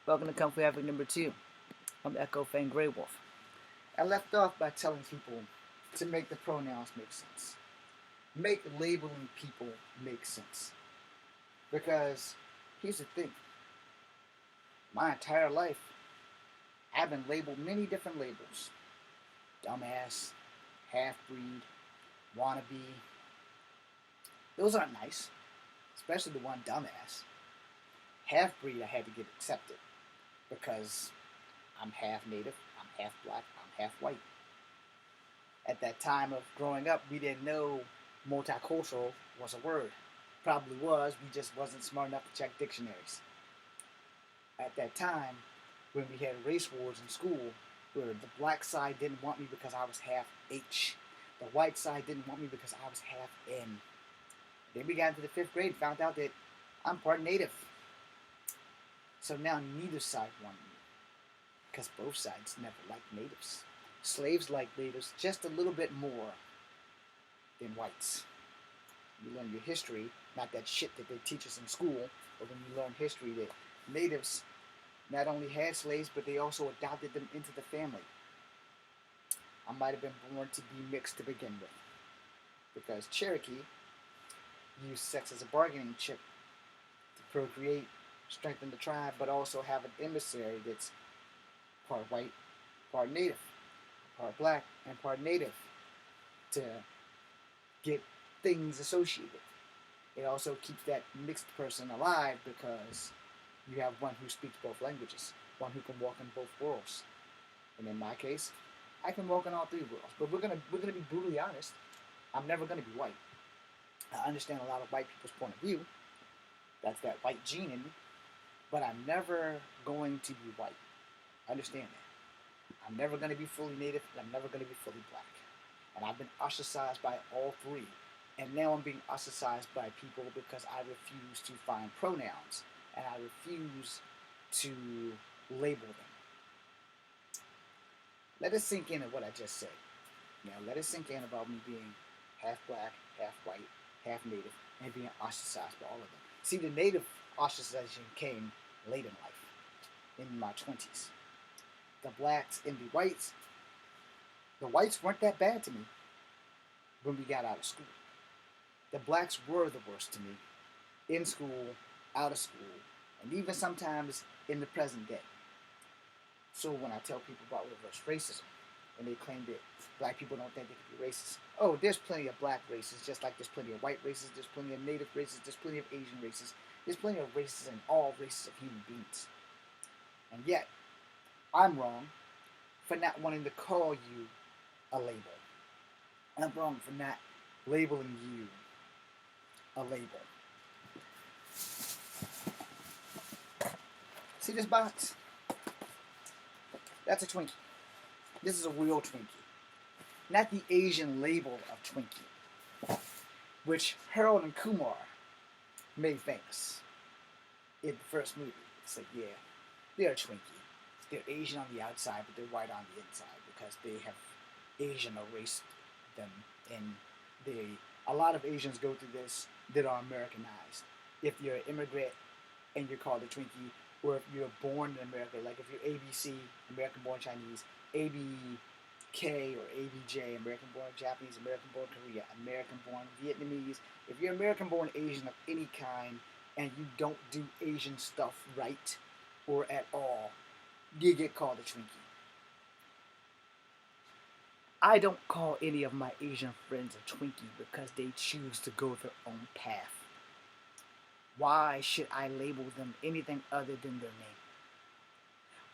Welcome to Kung Fu Havoc number 2. I'm Echo Fang Grey Wolf. I left off by telling people to make the pronouns make sense. Make labeling people make sense. Because here's the thing. My entire life, I've been labeled many different labels. Dumbass, half-breed, wannabe. Those aren't nice. Especially the one dumbass. Half-breed I had to get accepted. Because I'm half native, I'm half black, I'm half white. At that time of growing up, we didn't know multicultural was a word. Probably was, we just wasn't smart enough to check dictionaries. At that time, when we had race wars in school, where the black side didn't want me because I was half H, the white side didn't want me because I was half N. Then we got into the 5th grade and found out that I'm part native. So now neither side wanted me, because both sides never liked natives. Slaves liked natives just a little bit more than whites. You learn your history, not that shit that they teach us in school, but when you learn history that natives not only had slaves, but they also adopted them into the family. I might have been born to be mixed to begin with, because Cherokee used sex as a bargaining chip to procreate, strengthen the tribe, but also have an emissary that's part white, part native, part black, and part native to get things associated. It also keeps that mixed person alive because you have one who speaks both languages, one who can walk in both worlds. And in my case, I can walk in all 3 worlds. But we're gonna be brutally honest. I'm never gonna be white. I understand a lot of white people's point of view. That's that white gene in me. But I'm never going to be white. Understand that. I'm never going to be fully native, and I'm never going to be fully black. And I've been ostracized by all 3. And now I'm being ostracized by people because I refuse to find pronouns. And I refuse to label them. Let it sink in at what I just said. Now, let it sink in about me being half black, half white, half native, and being ostracized by all of them. See, the native ostracization came late in life, in my 20s. The blacks and the whites weren't that bad to me when we got out of school. The blacks were the worst to me in school, out of school, and even sometimes in the present day. So when I tell people about reverse racism, and they claim that black people don't think they can be racist, oh, there's plenty of black races, just like there's plenty of white races, there's plenty of native races, there's plenty of Asian races, there's plenty of races in all races of human beings. And yet, I'm wrong for not wanting to call you a label. I'm wrong for not labeling you a label. See this box? That's a Twinkie. This is a real Twinkie. Not the Asian label of Twinkie, which Harold and Kumar made famous in the first movie. It's like, yeah, they're a Twinkie. They're Asian on the outside, but they're white on the inside because they have Asian erased them. And a lot of Asians go through this that are Americanized. If you're an immigrant and you're called a Twinkie, or if you're born in America, like if you're ABC, American born Chinese, ABK or ABJ, American born Japanese, American born Korea, American born Vietnamese, if you're American born Asian of any kind and you don't do Asian stuff right or at all, you get called a Twinkie. I don't call any of my Asian friends a Twinkie because they choose to go their own path. Why should I label them anything other than their name?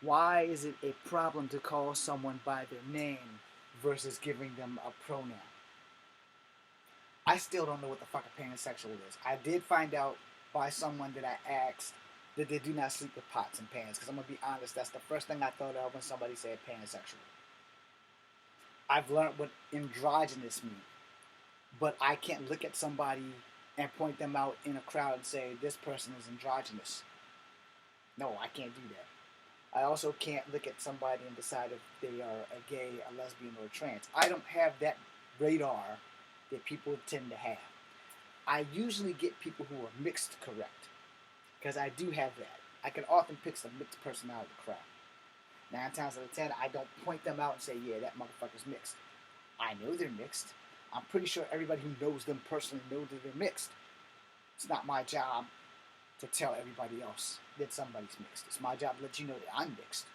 Why is it a problem to call someone by their name versus giving them a pronoun? I still don't know what the fuck a pansexual is. I did find out by someone that I asked that they do not sleep with pots and pans, because I'm going to be honest, that's the first thing I thought of when somebody said pansexual. I've learned what androgynous means, but I can't look at somebody and point them out in a crowd and say, this person is androgynous. No, I can't do that. I also can't look at somebody and decide if they are a gay, a lesbian, or a trans. I don't have that radar that people tend to have. I usually get people who are mixed correct, because I do have that. I can often pick some mixed person out of the crowd. 9 times out of 10, I don't point them out and say, yeah, that motherfucker's mixed. I know they're mixed. I'm pretty sure everybody who knows them personally knows that they're mixed. It's not my job to tell everybody else that somebody's mixed. It's my job to let you know that I'm mixed.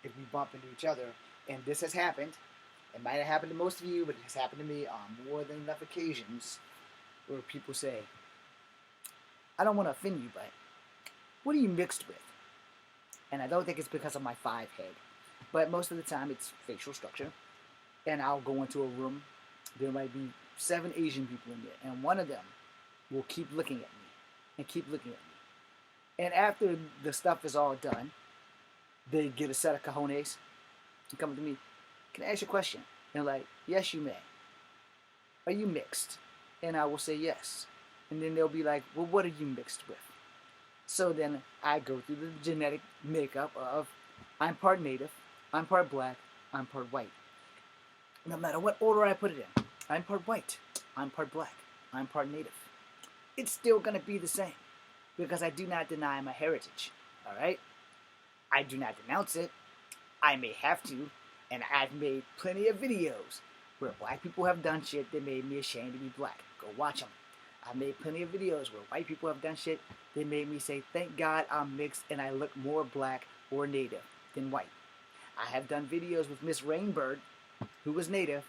If we bump into each other, and this has happened, it might have happened to most of you, but it has happened to me on more than enough occasions where people say, I don't want to offend you, but what are you mixed with? And I don't think it's because of my 5 head, but most of the time it's facial structure. And I'll go into a room, there might be 7 Asian people in there, and one of them will keep looking at me and keep looking at me. And after the stuff is all done, they get a set of cojones and come to me, can I ask you a question? And they're like, yes, you may. Are you mixed? And I will say yes. And then they'll be like, well, what are you mixed with? So then I go through the genetic makeup of I'm part native, I'm part black, I'm part white. No matter what order I put it in, I'm part white, I'm part black, I'm part native. It's still going to be the same because I do not deny my heritage, all right? I do not denounce it. I may have to, and I've made plenty of videos where black people have done shit that made me ashamed to be black. Go watch them. I've made plenty of videos where white people have done shit that made me say, thank God I'm mixed and I look more black or native than white. I have done videos with Miss Rainbird, who was native,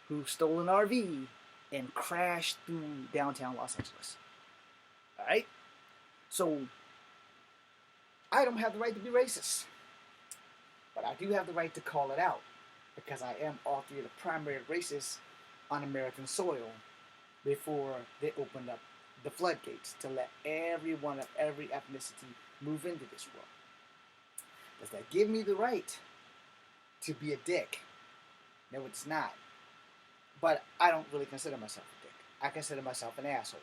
who stole an RV and crashed through downtown Los Angeles. Alright? So, I don't have the right to be racist. But I do have the right to call it out. Because I am all 3 of the primary races on American soil before they opened up the floodgates to let everyone of every ethnicity move into this world. Does that give me the right to be a dick? No, it's not. But I don't really consider myself a dick. I consider myself an asshole.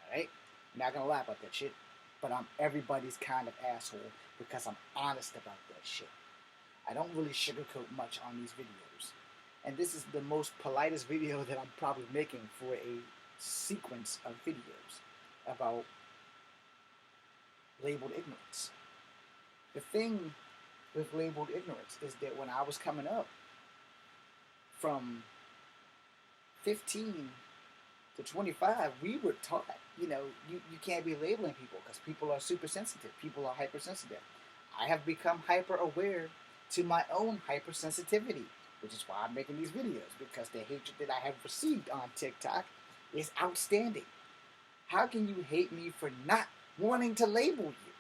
Alright? I'm not gonna lie about that shit. But I'm everybody's kind of asshole because I'm honest about that shit. I don't really sugarcoat much on these videos. And this is the most politest video that I'm probably making for a sequence of videos about labeled ignorance. The thing with labeled ignorance is that when I was coming up, from 15 to 25, we were taught, you can't be labeling people because people are super sensitive. People are hypersensitive. I have become hyper aware to my own hypersensitivity, which is why I'm making these videos, because the hatred that I have received on TikTok is outstanding. How can you hate me for not wanting to label you?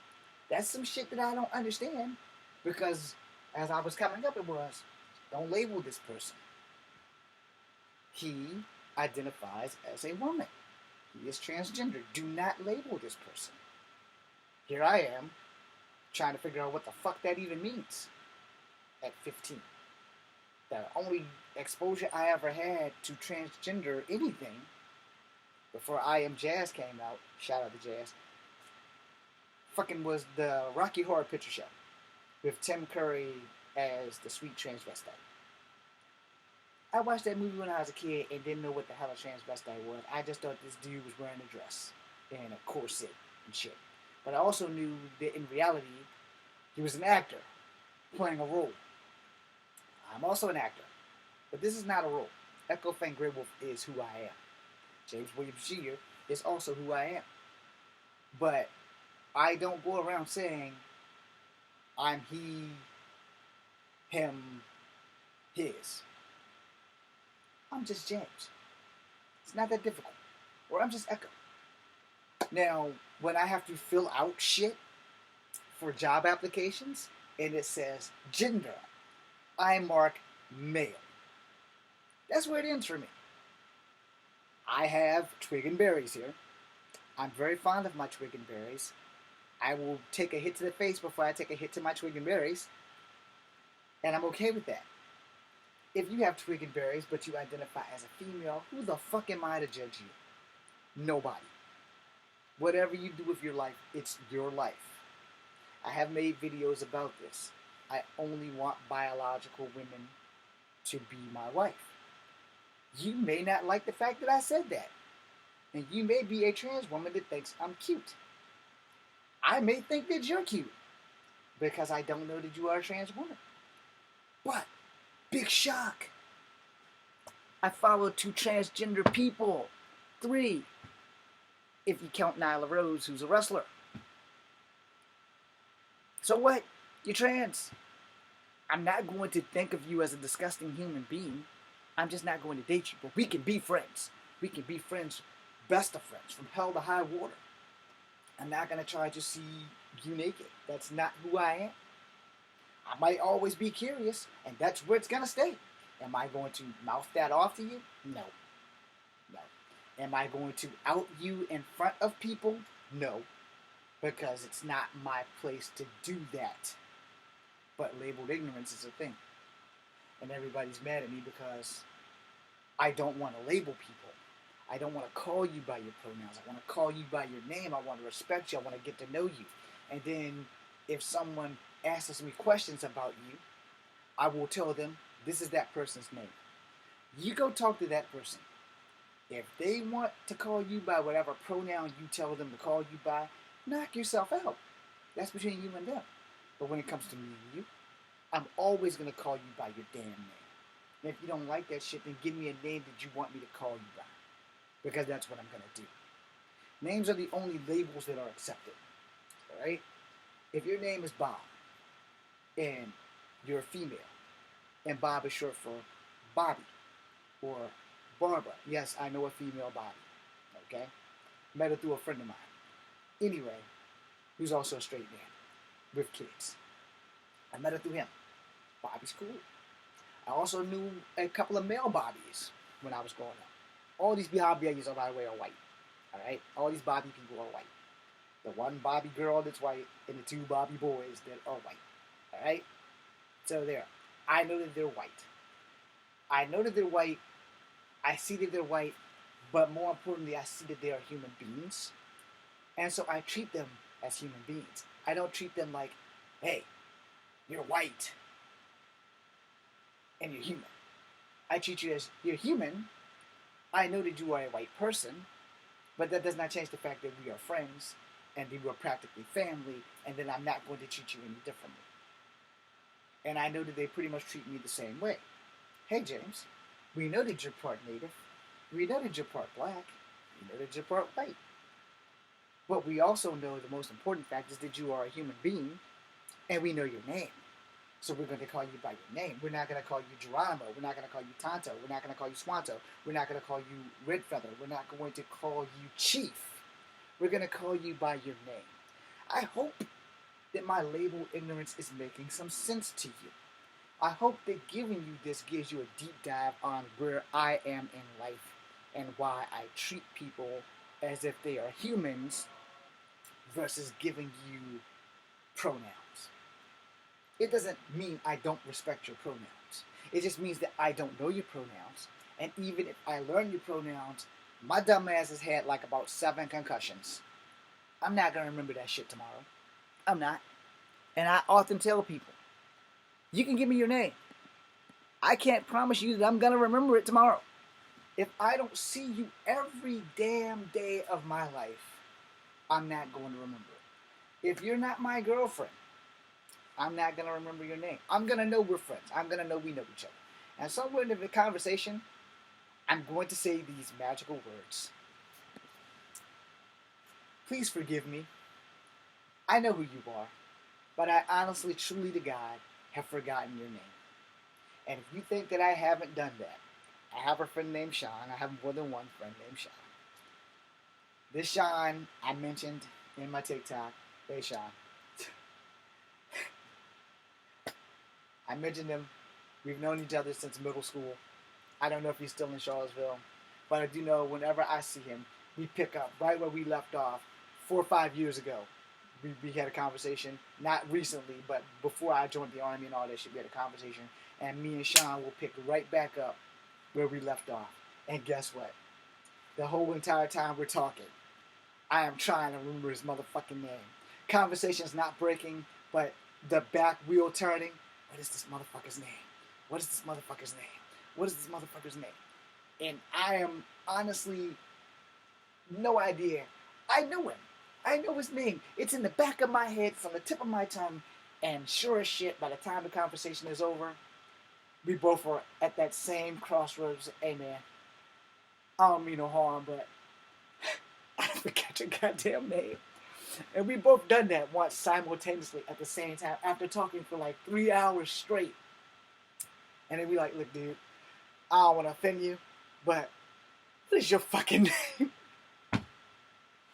That's some shit that I don't understand, because as I was coming up, it was, don't label this person. He identifies as a woman. He is transgender. Do not label this person. Here I am, trying to figure out what the fuck that even means at 15. The only exposure I ever had to transgender anything before I Am Jazz came out, shout out to Jazz, fucking was the Rocky Horror Picture Show with Tim Curry as the sweet transvestite. I watched that movie when I was a kid and didn't know what the hell a transvestite was. I just thought this dude was wearing a dress and a corset and shit. But I also knew that in reality, he was an actor playing a role. I'm also an actor, but this is not a role. Echo Fang Grey Wolf is who I am. James Williams Jr. is also who I am. But I don't go around saying I'm he, him, his. I'm just James. It's not that difficult. Or I'm just Echo. Now, when I have to fill out shit for job applications and it says gender, I mark male. That's where it ends for me. I have twig and berries here. I'm very fond of my twig and berries. I will take a hit to the face before I take a hit to my twig and berries. And I'm okay with that. If you have twig and berries, but you identify as a female, who the fuck am I to judge you? Nobody. Whatever you do with your life, it's your life. I have made videos about this. I only want biological women to be my wife. You may not like the fact that I said that. And you may be a trans woman that thinks I'm cute. I may think that you're cute. because I don't know that you are a trans woman. But, big shock, I follow 2 transgender people. 3, if you count Nyla Rose, who's a wrestler. So what? You're trans. I'm not going to think of you as a disgusting human being. I'm just not going to date you. But we can be friends. We can be friends, best of friends, from hell to high water. I'm not going to try to see you naked. That's not who I am. I might always be curious, and that's where it's going to stay. Am I going to mouth that off to you? No. No. Am I going to out you in front of people? No. Because it's not my place to do that. But labeled ignorance is a thing. And everybody's mad at me because I don't want to label people. I don't want to call you by your pronouns. I want to call you by your name. I want to respect you. I want to get to know you. And then if someone asks me questions about you, I will tell them, this is that person's name. You go talk to that person. If they want to call you by whatever pronoun you tell them to call you by, knock yourself out. That's between you and them. But when it comes to me and you, I'm always going to call you by your damn name. And if you don't like that shit, then give me a name that you want me to call you by. Because that's what I'm going to do. Names are the only labels that are accepted. Alright? If your name is Bob, and you're a female, and Bob is short for Bobby, or Barbara. Yes, I know a female Bobby. Okay? Met her through a friend of mine. Anyway, who's also a straight man with kids. I met her through him. Bobby's cool. I also knew a couple of male Bobbies when I was growing up. All these Bobbies, by the way, are white. Alright? All these Bobby people are white. The one Bobby girl that's white, and the 2 Bobby boys that are white. Alright? So there. I know that they're white. I know that they're white. I see that they're white. But more importantly, I see that they are human beings. And so I treat them as human beings. I don't treat them like, hey, you're white. And you're human. I treat you as, you're human. I know that you are a white person. But that does not change the fact that we are friends. And that we're practically family. And that I'm not going to treat you any differently. And I know that they pretty much treat me the same way. Hey, James, we know that you're part native. We know that you're part black. We know that you're part white. But we also know the most important fact is that you are a human being, and we know your name. So we're going to call you by your name. We're not going to call you Geronimo. We're not going to call you Tonto. We're not going to call you Swanto. We're not going to call you Red Feather. We're not going to call you Chief. We're going to call you by your name. I hope that my label ignorance is making some sense to you. I hope that giving you this gives you a deep dive on where I am in life and why I treat people as if they are humans versus giving you pronouns. It doesn't mean I don't respect your pronouns. It just means that I don't know your pronouns. And even if I learn your pronouns, my dumb ass has had like about 7 concussions. I'm not going to remember that shit tomorrow. I'm not. And I often tell people, you can give me your name. I can't promise you that I'm going to remember it tomorrow. If I don't see you every damn day of my life, I'm not going to remember it. If you're not my girlfriend, I'm not going to remember your name. I'm going to know we're friends. I'm going to know we know each other. And somewhere in the conversation, I'm going to say these magical words. Please forgive me. I know who you are, but I honestly, truly to God, have forgotten your name. And if you think that I haven't done that, I have a friend named Sean. I have more than one friend named Sean. This Sean I mentioned in my TikTok. Hey, Sean. I mentioned him. We've known each other since middle school. I don't know if he's still in Charlottesville, but I do know whenever I see him, we pick up right where we left off 4 or 5 years ago. We had a conversation, not recently, but before I joined the Army and all that shit, we had a conversation, and me and Sean will pick right back up where we left off. And guess what? The whole entire time we're talking, I am trying to remember his motherfucking name. Conversation's not breaking, but the back wheel turning. What is this motherfucker's name? What is this motherfucker's name? What is this motherfucker's name? And I am honestly no idea. I know him. I know his name. It's in the back of my head, it's on the tip of my tongue, And sure as shit, by the time the conversation is over, we both were at that same crossroads. Hey man, I don't mean no harm, but I forgot your goddamn name. And we both done that once simultaneously at the same time after talking for like 3 hours straight. And then we like, look, dude, I don't want to offend you, but what is your fucking name?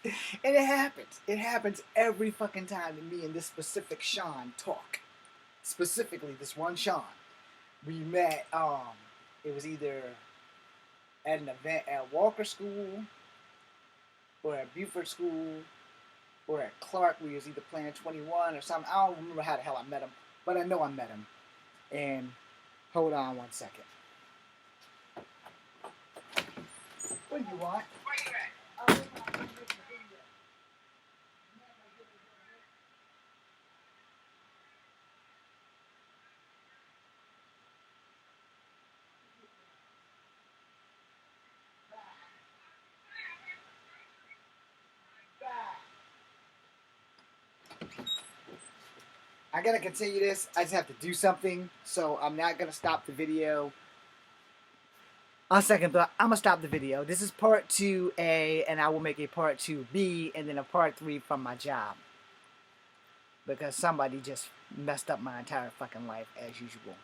And it happens. It happens every fucking time that me and this specific Sean talk. Specifically, this one Sean. We met, it was either at an event at Walker School, or at Buford School, or at Clark. We was either playing 21 or something. I don't remember how the hell I met him, but I know I met him. And hold on one second. What do you want? Where you at? I gotta continue this. I just have to do something, so I'm not gonna stop the video. On second thought, I'm gonna stop the video. This is part 2A, and I will make a part 2B, and then a part 3 from my job. Because somebody just messed up my entire fucking life, as usual.